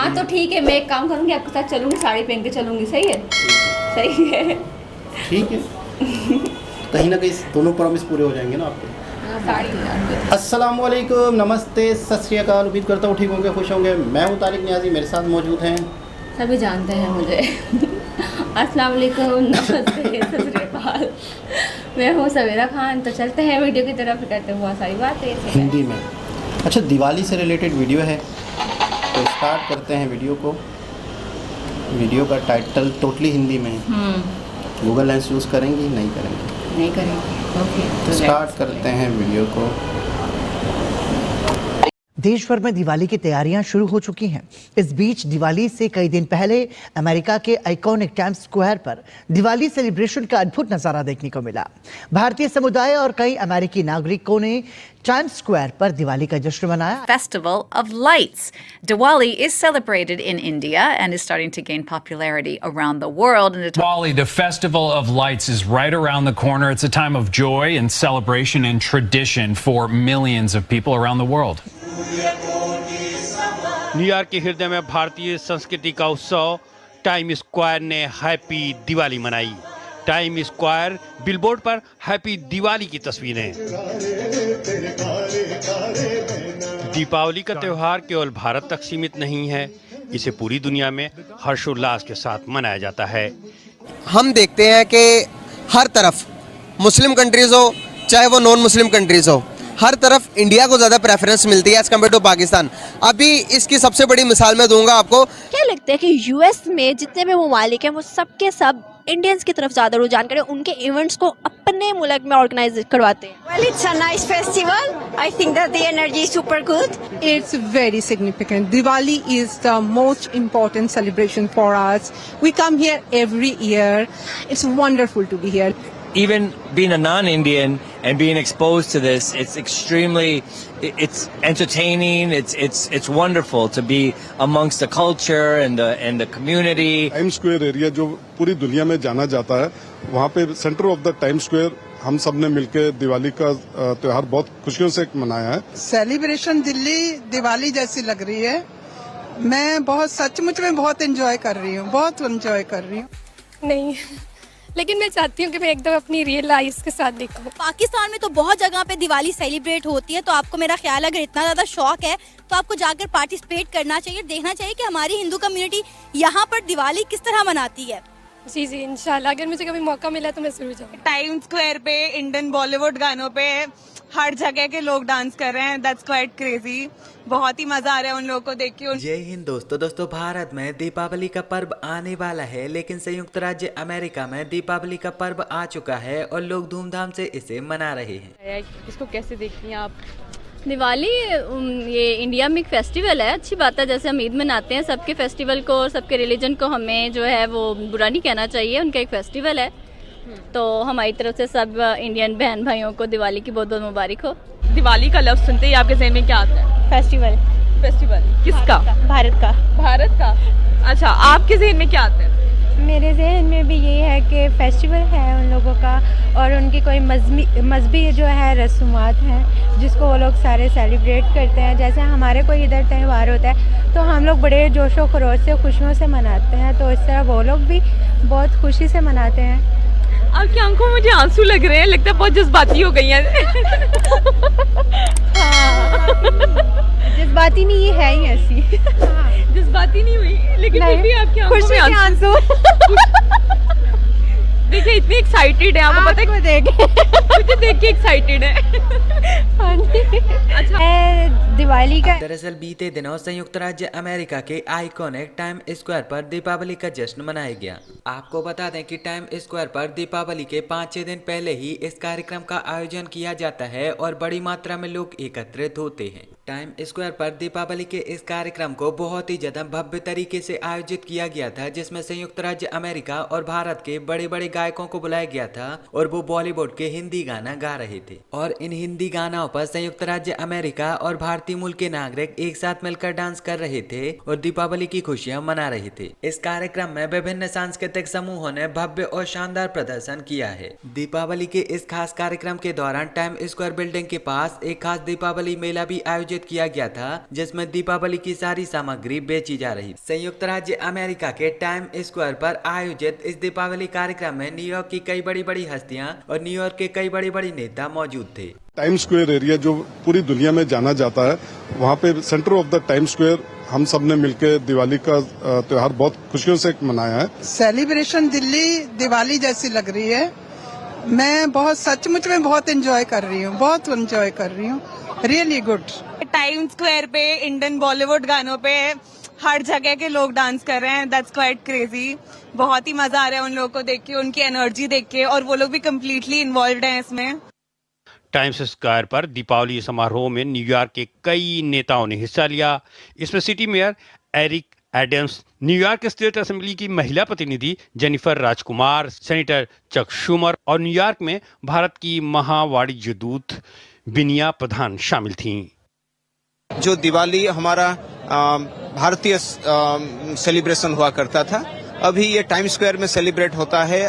हाँ तो ठीक है, मैं एक काम करूँगी, आपके साथ चलूँगी, साड़ी पहन के चलूँगी, सही है? सही है। ठीक है। कहीं ना कहीं दोनों प्रॉमिस पूरे हो जाएंगे ना आपके। हाँ, साड़ी। अस्सलाम वालेकुम, नमस्ते, सत श्री अकाल। उम्मीद करता हूँ ठीक होंगे, खुश होंगे। मैं हूँ तारिक नियाज़ी, मेरे साथ मौजूद हैं। सभी जानते हैं मुझे। अस्सलाम वालेकुम, नमस्ते, सत श्री अकाल। मैं हूँ सवेरा खान। तो चलते हैं वीडियो की तरफ, करते हैं बहुत सारी बातें हिंदी में। अच्छा, दिवाली से रिलेटेड वीडियो है, तो स्टार्ट करते हैं वीडियो को। वीडियो का टाइटल टोटली हिंदी में है। गूगल लेंस यूज़ करेंगी? नहीं करेंगी? नहीं करेंगे। ओके, तो स्टार्ट करते हैं वीडियो को। देश भर में दिवाली की तैयारियां शुरू हो चुकी हैं। इस बीच दिवाली से कई दिन पहले अमेरिका के आइकॉनिक टाइम्स स्क्वायर पर दिवाली सेलिब्रेशन का अद्भुत नजारा देखने को मिला। भारतीय समुदाय और कई अमेरिकी नागरिकों ने टाइम्स स्क्वायर पर दिवाली का जश्न मनाया। Festival of Lights. Diwali is celebrated in India and is starting to gain popularity around the world. And Diwali, the Festival of Lights, is right around the corner. It's a time of joy and celebration and tradition for millions of people around the world. New York के हृदय में भारतीय संस्कृति का उत्सव time square ने happy Diwali मनाई। Time square billboard पर हैप्पी दिवाली की तस्वीरें। दीपावली का त्योहार केवल भारत तक सीमित नहीं है, इसे पूरी दुनिया में हर्षोल्लास के साथ मनाया जाता है। हम देखते हैं कि हर तरफ मुस्लिम कंट्रीज हो चाहे वो नॉन मुस्लिम कंट्रीज हो, हर तरफ इंडिया को ज़्यादा प्रेफरेंस मिलती है एज कम्पेयर टू पाकिस्तान। अभी इसकी सबसे बड़ी मिसाल मैं दूंगा आपको। क्या लगता है कि यूएस में जितने भी ममालिक हैं वो सबके सब इंडियंस की तरफ ज़्यादा रुझान करें, उनके इवेंट्स को अपने मुल्क में ऑर्गेनाइज करवाते हैं? Well, it's a nice festival. I think that the energy is super good. It's very significant. Diwali is the most important celebration for us. We come here every year. It's wonderful to be here. Even being a non-Indian and being exposed to this, it's entertaining. It's wonderful to be amongst the culture and the community. Time square area जो पूरी दुनिया में जाना जाता है, वहाँ पे centre of the time square हम सब ने मिलकर दिवाली का त्योहार बहुत खुशियों से मनाया है। सेलिब्रेशन दिल्ली दिवाली जैसी लग रही है। मैं बहुत सचमुच में बहुत एंजॉय कर रही हूँ, बहुत एंजॉय कर रही हूँ। नहीं, लेकिन मैं चाहती हूँ कि मैं एकदम अपनी रियल आइज के साथ देखूँ। पाकिस्तान में तो बहुत जगह पे दिवाली सेलिब्रेट होती है, तो आपको मेरा ख्याल है अगर इतना ज़्यादा शौक है तो आपको जाकर पार्टिसिपेट करना चाहिए, देखना चाहिए कि हमारी हिंदू कम्युनिटी यहाँ पर दिवाली किस तरह मनाती है। जी जी, इंशाल्लाह अगर मुझे कभी मौका मिला तो मैं जरूर जाऊँगी। टाइम स्क्वायर पे इंडियन बॉलीवुड गानों पे हर जगह के लोग डांस कर रहे हैं। That's quite crazy. बहुत ही मजा आ रहा है उन लोगों को देख के। जय हिंद दोस्तों, भारत में दीपावली का पर्व आने वाला है, लेकिन संयुक्त राज्य अमेरिका में दीपावली का पर्व आ चुका है और लोग धूमधाम से इसे मना रहे हैं। इसको कैसे देखती हैं आप? दिवाली ये इंडिया में एक फेस्टिवल है, अच्छी बात है। जैसे हम ईद मनाते हैं, सबके फेस्टिवल को और सबके रिलीजन को हमें जो है वो बुरा नहीं कहना चाहिए, उनका एक फेस्टिवल है। तो हमारी तरफ से सब इंडियन बहन भाइयों को दिवाली की बहुत बहुत मुबारक हो। दिवाली का लफ्ज सुनते ही आपके ज़हन में क्या आता है? फेस्टिवल। फेस्टिवल किसका? भारत का। भारत का। अच्छा, आपके ज़हन में क्या आता है? मेरे जहन में भी ये है कि फेस्टिवल है उन लोगों का, और उनकी कोई मजहबी जो है रस्मात हैं जिसको वो लोग सारे सेलिब्रेट करते हैं। जैसे हमारे कोई इधर त्यौहार होता है तो हम लोग बड़े जोशो खरोश से खुशियों से मनाते हैं, तो इस तरह वो लोग भी बहुत खुशी से मनाते हैं। आपकी आंखों में मुझे आंसू लग रहे हैं, लगता है बहुत जज्बाती हो गई हैं। जज्बाती नहीं, ये है ही ऐसी। जज्बाती नहीं हुई, लेकिन फिर भी आपकी आंखों खुशी में के आंसू। देखिए इतनी एक्साइटेड है, आपको पता है? मुझे देख के एक्साइटेड है। अच्छा, दिवाली का दरअसल बीते दिनों संयुक्त राज्य अमेरिका के आइकॉनिक टाइम स्क्वायर पर दीपावली का जश्न मनाया गया। आपको बता दें कि टाइम स्क्वायर पर दीपावली के 5-6 दिन पहले ही इस कार्यक्रम का आयोजन किया जाता है और बड़ी मात्रा में लोग एकत्रित होते हैं। टाइम स्क्वायर पर दीपावली के इस कार्यक्रम को बहुत ही ज्यादा भव्य तरीके से आयोजित किया गया था, जिसमें संयुक्त राज्य अमेरिका और भारत के बड़े बड़े गायकों को बुलाया गया था और वो बॉलीवुड के हिंदी गाना गा रहे थे। और इन हिंदी गानों पर संयुक्त राज्य अमेरिका और भारतीय मूल के नागरिक एक साथ मिलकर डांस कर रहे थे और दीपावली की खुशियां मना रहे थे। इस कार्यक्रम में विभिन्न सांस्कृतिक समूहों ने भव्य और शानदार प्रदर्शन किया है। दीपावली के इस खास कार्यक्रम के दौरान टाइम स्क्वायर बिल्डिंग के पास एक खास दीपावली मेला भी आयोजित आयोजित किया गया था, जिसमें दीपावली की सारी सामग्री बेची जा रही। संयुक्त राज्य अमेरिका के टाइम स्क्वायर पर आयोजित इस दीपावली कार्यक्रम में न्यूयॉर्क की कई बड़ी बड़ी हस्तियां और न्यूयॉर्क के कई बड़ी बड़ी नेता मौजूद थे। टाइम स्क्वायर एरिया जो पूरी दुनिया में जाना जाता है, वहाँ पे centre of the time square हम सब ने मिलकर दिवाली का त्योहार बहुत खुशियों से मनाया है। सेलिब्रेशन दिल्ली दिवाली जैसी लग रही है। मैं बहुत सचमुच में बहुत एंजॉय कर रही हूँ, बहुत एंजॉय कर रही हूँ। Really good. टाइम स्क्वायर पे इंडियन बॉलीवुड गानों पे हर जगह के लोग डांस कर रहे हैं। That's quite crazy. बहुत ही मजा आ रहा है उन लोगों को देख के, उनकी एनर्जी देख के, और वो लोग भी कम्प्लीटली इन्वॉल्व हैं इसमें। टाइम्स स्क्वायर पर दीपावली समारोह में न्यूयॉर्क के कई नेताओं ने हिस्सा लिया। इसमें city mayor Eric Adams, New York state assembly की महिला प्रतिनिधि Jennifer Rajkumar, senator Chuck Schumer और न्यूयॉर्क में भारत की महावाणिज्य दूत बिनिया प्रधान शामिल थीं। जो दिवाली हमारा भारतीय सेलिब्रेशन हुआ करता था, अभी ये टाइम स्क्वायर में सेलिब्रेट होता है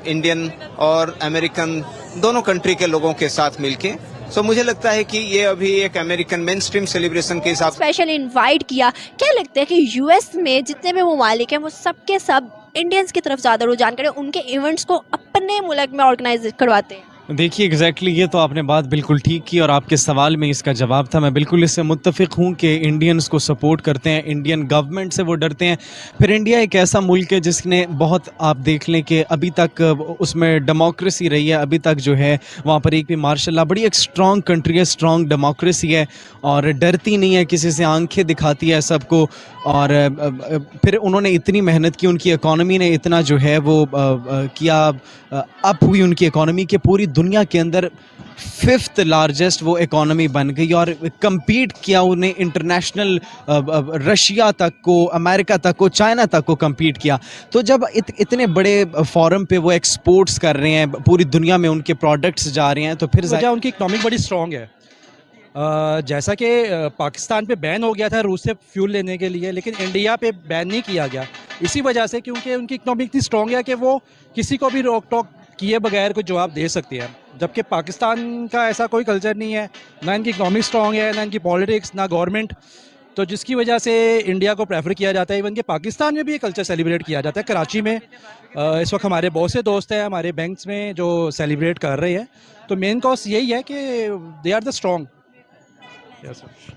इंडियन और अमेरिकन दोनों कंट्री के लोगों के साथ मिलके। सो मुझे लगता है कि ये अभी एक अमेरिकन मेन स्ट्रीम सेलिब्रेशन के हिसाब से स्पेशल इनवाइट किया। क्या लगता है कि यूएस में जितने भी ममालिक हैं वो सब के सब इंडियंस की तरफ ज़्यादा रुझान करें, उनके इवेंट्स को अपने मुल्क में ऑर्गेनाइज करवाते हैं? देखिए एग्जैक्टली ये तो आपने बात बिल्कुल ठीक की और आपके सवाल में इसका जवाब था। मैं बिल्कुल इससे मुत्तफिक हूँ कि इंडियंस को सपोर्ट करते हैं, इंडियन गवर्नमेंट से वो डरते हैं। फिर इंडिया एक ऐसा मुल्क है जिसने बहुत, आप देख लें कि अभी तक उसमें डेमोक्रेसी रही है, अभी तक जो है वहाँ पर एक भी मार्शल लॉ, बड़ी एक स्ट्रॉन्ग कंट्री है, स्ट्रॉन्ग डेमोक्रेसी है और डरती नहीं है किसी से, आंखें दिखाती है सबको। और फिर उन्होंने इतनी मेहनत की, उनकी इकॉनमी ने इतना जो है वो किया, अप हुई उनकी इकॉनमी के पूरी दुनिया के अंदर 5th लार्जेस्ट वो इकॉनमी बन गई और कम्पीट किया उन्हें इंटरनेशनल, रशिया तक को, अमेरिका तक को, चाइना तक को कम्पीट किया। तो जब इतने बड़े फॉरम पे वो एक्सपोर्ट्स कर रहे हैं, पूरी दुनिया में उनके प्रोडक्ट्स जा रहे हैं, तो फिर उनकी इकनॉमिक बड़ी स्ट्रॉन्ग है। जैसा कि पाकिस्तान पे बैन हो गया था रूस से फ्यूल लेने के लिए, लेकिन इंडिया पे बैन नहीं किया गया इसी वजह से क्योंकि उनकी इकनॉमी इतनी स्ट्रॉन्ग है कि वो किसी को भी रोक टोक किए बगैर कोई जवाब दे सकती है। जबकि पाकिस्तान का ऐसा कोई कल्चर नहीं है, ना इनकी इकनॉमी स्ट्रॉन्ग है, ना इनकी पॉलिटिक्स, ना गवर्नमेंट, तो जिसकी वजह से इंडिया को प्रेफर किया जाता है। इवन कि पाकिस्तान में भी ये कल्चर सेलिब्रेट किया जाता है। कराची में इस वक्त हमारे बहुत से दोस्त हैं हमारे बैंक्स में जो सेलिब्रेट कर रहे हैं। तो मेन कॉज यही है कि दे आर द स्ट्रॉन्ग।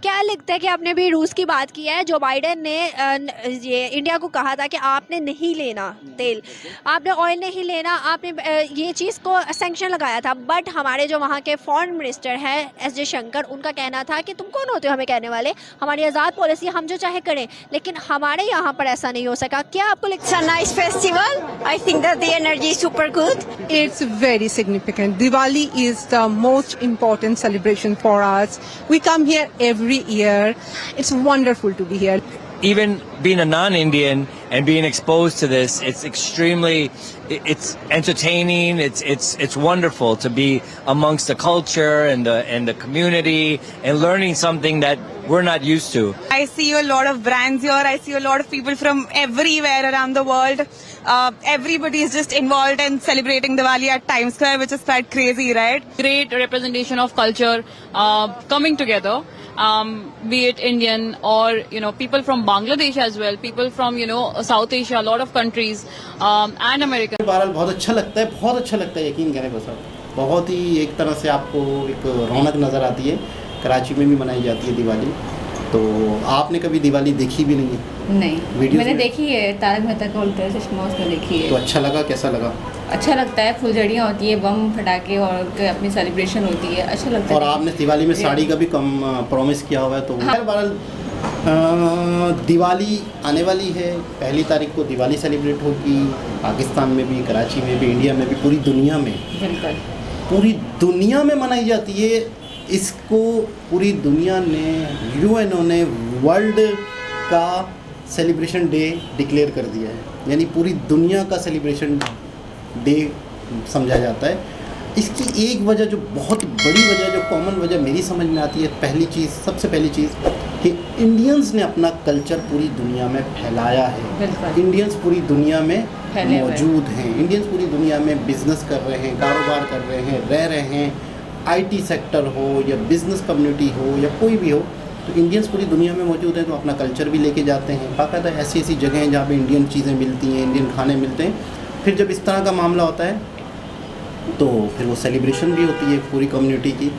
क्या लगता है कि आपने भी रूस की बात की है, जो बाइडेन ने ये इंडिया को कहा था कि आपने नहीं लेना तेल, आपने ऑयल नहीं लेना, आपने ये चीज़ को सैंक्शन लगाया था, बट हमारे जो वहाँ के फॉरेन मिनिस्टर हैं एस जयशंकर, उनका कहना था कि तुम कौन होते हो हमें कहने वाले, हमारी आज़ाद पॉलिसी, हम जो चाहे करें। लेकिन हमारे यहाँ पर ऐसा नहीं हो सका। क्या आपको लगता है? Nice festival, I think that the energy is super good. It's very significant. Diwali is the most important celebration for us. We come here every year. It's wonderful to be here. Even being a non-Indian and being exposed to this, it's entertaining. It's wonderful to be amongst the culture and the community and learning something that we're not used to. I see a lot of brands here. I see a lot of people from everywhere around the world. Everybody is just involved in celebrating Diwali at Times Square, which is quite crazy, right? Great representation of culture coming together. Be it Indian or people from Bangladesh as well, people from South Asia, a lot of countries and America. बहरहाल बहुत अच्छा लगता है, बहुत अच्छा लगता है, यकीन करें बस आप। बहुत ही एक तरह से आपको एक रौनक नज़र आती है। कराची में भी मनाई जाती है दिवाली। तो आपने कभी दिवाली देखी भी नहीं है? नहीं, मैंने देखी है, तारक मेहता का उल्टा चश्मा उसमें देखी है। तो अच्छा लगा? कैसा लगा? अच्छा लगता है, फुलझड़ियाँ होती है, बम फटाके और अपनी सेलिब्रेशन होती है, अच्छा लगता है। और आपने दिवाली में साड़ी का भी कम प्रॉमिस किया हुआ है, तो बहरहाल दिवाली आने वाली है। 1 तारीख को दिवाली सेलिब्रेट होगी पाकिस्तान में भी, कराची में भी, इंडिया में भी, पूरी दुनिया में, बिल्कुल पूरी दुनिया में मनाई जाती है। इसको पूरी दुनिया ने, यूएनओ ने वर्ल्ड का सेलिब्रेशन डे डिक्लेयर कर दिया है, यानी पूरी दुनिया का सेलिब्रेशन डे समझा जाता है। इसकी एक वजह, जो बहुत बड़ी वजह, जो कॉमन वजह मेरी समझ में आती है, पहली चीज़, सबसे पहली चीज़ कि इंडियंस ने अपना कल्चर पूरी दुनिया में फैलाया है। इंडियंस पूरी दुनिया में मौजूद हैं, इंडियंस पूरी दुनिया में बिजनेस कर रहे हैं, कारोबार कर रहे हैं, रह रहे हैं, आईटी सेक्टर हो या बिजनेस कम्युनिटी हो या कोई भी हो, तो इंडियंस पूरी दुनिया में मौजूद हैं, तो अपना कल्चर भी लेके जाते हैं। बाकायदा ऐसी ऐसी जगह हैं जहाँ पे इंडियन चीज़ें मिलती हैं, इंडियन खाने मिलते हैं। फिर जब इस तरह का मामला होता है तो फिर वो सेलिब्रेशन भी होती है पूरी कम्युनिटी की।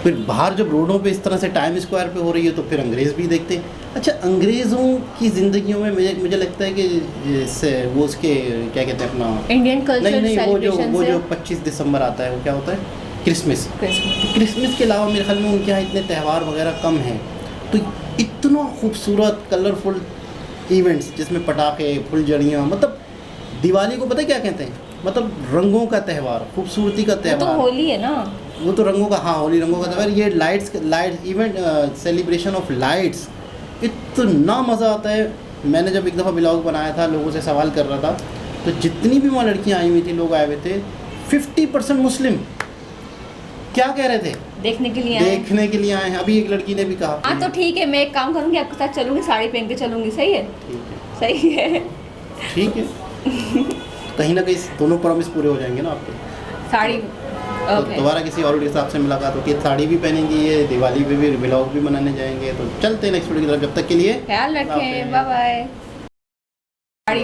फिर बाहर जब रोडों पे इस तरह से टाइम स्क्वायर पे हो रही है तो फिर अंग्रेज़ भी देखते हैं। अच्छा, अंग्रेज़ों की ज़िंदगियों में मुझे लगता है कि वो उसके क्या कहते हैं अपना इंडियन कल्चर नहीं, वो जो 25 दिसंबर आता है वो क्या होता है, क्रिसमस। क्रिसमस के अलावा मेरे ख्याल में उनके यहाँ इतने त्यौहार वगैरह कम हैं, तो इतना खूबसूरत कलरफुल इवेंट्स जिसमें पटाखे, फुलझड़ियाँ, मतलब दिवाली को पता है क्या कहते हैं, मतलब रंगों का त्यौहार, खूबसूरती का त्यौहार। तो होली है ना, वो तो रंगों का, हाँ होली रंगों का त्यौहार। ये lights event, celebration of lights, इतना मज़ा आता है। मैंने जब एक दफ़ा ब्लॉग बनाया था, लोगों से सवाल कर रहा था, तो जितनी भी वहाँ लड़कियाँ आई हुई थी, लोग आए हुए थे, 50% मुस्लिम। क्या कह रहे थे? देखने के लिए आए हैं। अभी एक लड़की ने भी कहा, हाँ तो ठीक है, मैं एक काम करूँगी, आपके साथ चलूँगी, साड़ी पहन के चलूँगी। सही है, सही है, ठीक है। कहीं ना कहीं दोनों प्रॉमिस पूरे हो जाएंगे ना आपके। साड़ी तो दोबारा किसी और हिसाब से मुलाकात होती है, साड़ी भी पहनेंगी, ये दिवाली पे भी व्लॉग भी बनाने जाएंगे। तो चलते हैं नेक्स्ट वीडियो की तरफ, जब तक के लिए ख्याल रखें, बाय बाय। साड़ी